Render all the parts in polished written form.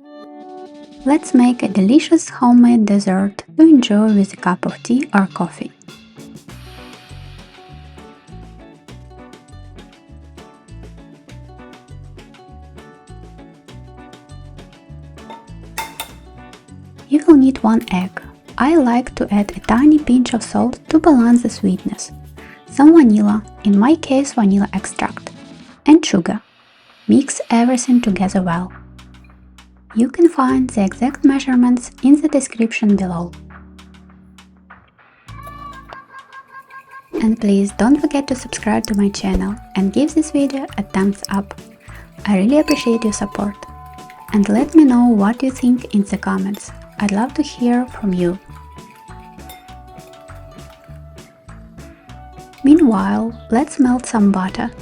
Let's make a delicious homemade dessert to enjoy with a cup of tea or coffee. You will need 1 egg. I like to add a tiny pinch of salt to balance the sweetness, some vanilla, in my case vanilla extract, and sugar. Mix everything together well. You can find the exact measurements in the description below. And please don't forget to subscribe to my channel and give this video a thumbs up. I really appreciate your support. And let me know what you think in the comments. I'd love to hear from you. Meanwhile, let's melt some butter.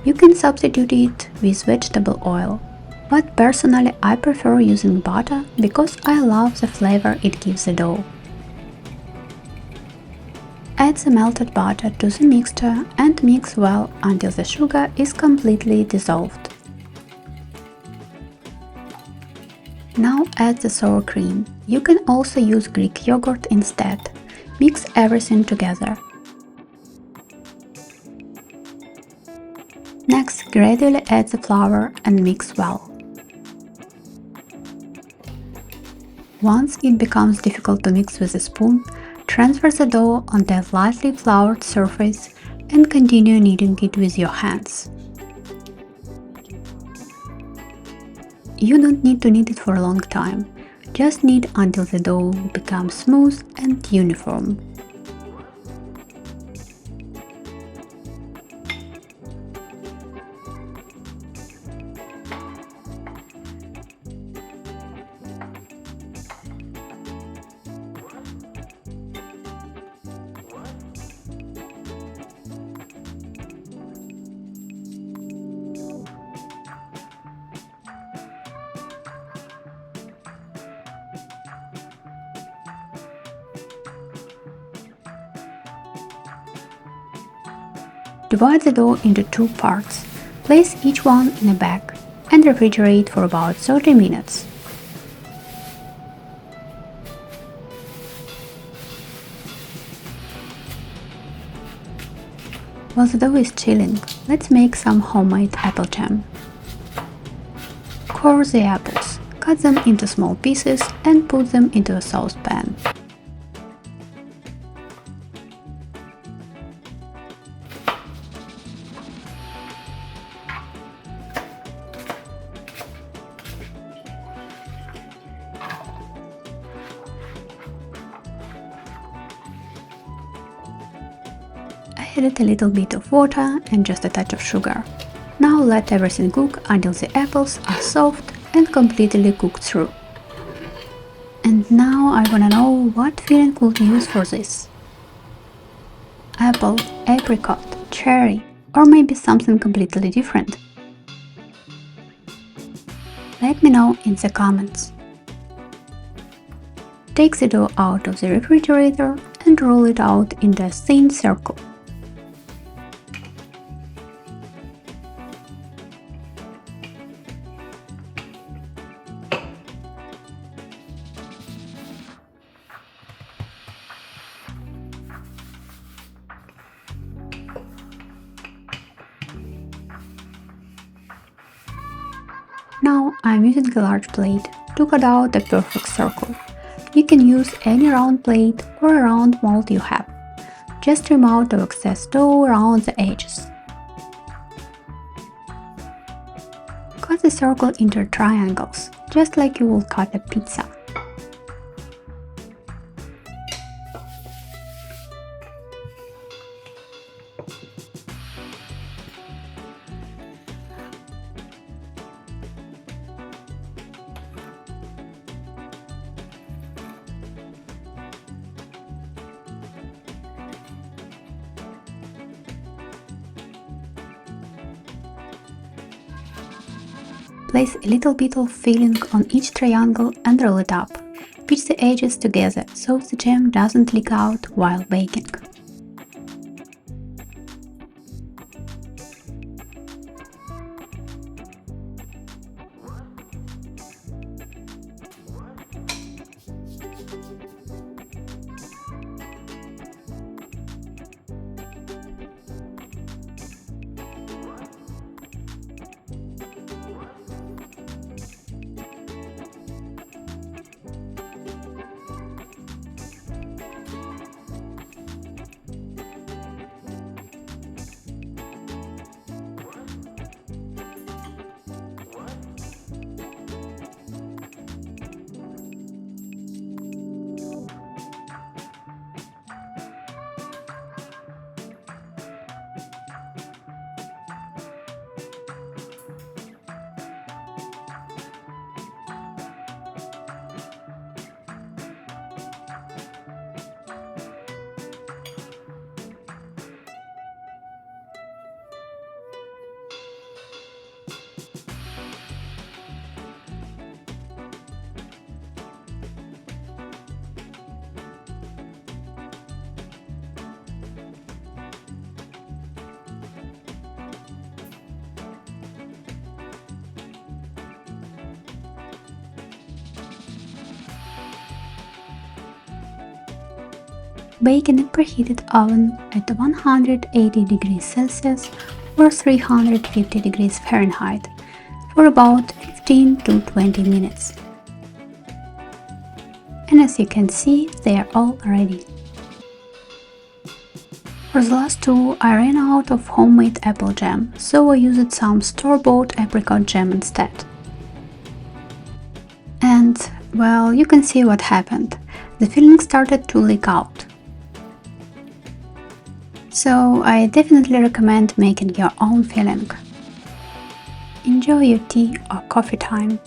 You can substitute it with vegetable oil, but personally I prefer using butter because I love the flavor it gives the dough. Add the melted butter to the mixture and mix well until the sugar is completely dissolved. Now add the sour cream. You can also use Greek yogurt instead. Mix everything together. Next, gradually add the flour and mix well. Once it becomes difficult to mix with a spoon, transfer the dough onto a lightly floured surface and continue kneading it with your hands. You don't need to knead it for a long time, just knead until the dough becomes smooth and uniform. Divide the dough into 2 parts. Place each one in a bag and refrigerate for about 30 minutes. While the dough is chilling, let's make some homemade apple jam. Core the apples, cut them into small pieces and put them into a saucepan. I added a little bit of water and just a touch of sugar. Now let everything cook until the apples are soft and completely cooked through. And now I wanna know what filling would you use for this? Apple, apricot, cherry, or maybe something completely different? Let me know in the comments. Take the dough out of the refrigerator and roll it out into a thin circle. Now I'm using a large plate to cut out a perfect circle. You can use any round plate or a round mold you have. Just trim out the excess dough around the edges. Cut the circle into triangles, just like you will cut a pizza. Place a little bit of filling on each triangle and roll it up. Pinch the edges together so the jam doesn't leak out while baking. Bake in a preheated oven at 180 degrees Celsius or 350 degrees Fahrenheit for about 15 to 20 minutes. And as you can see, they are all ready. For the last two, I ran out of homemade apple jam, so I used some store-bought apricot jam instead. And, well, you can see what happened. The filling started to leak out. So I definitely recommend making your own filling. Enjoy your tea or coffee time.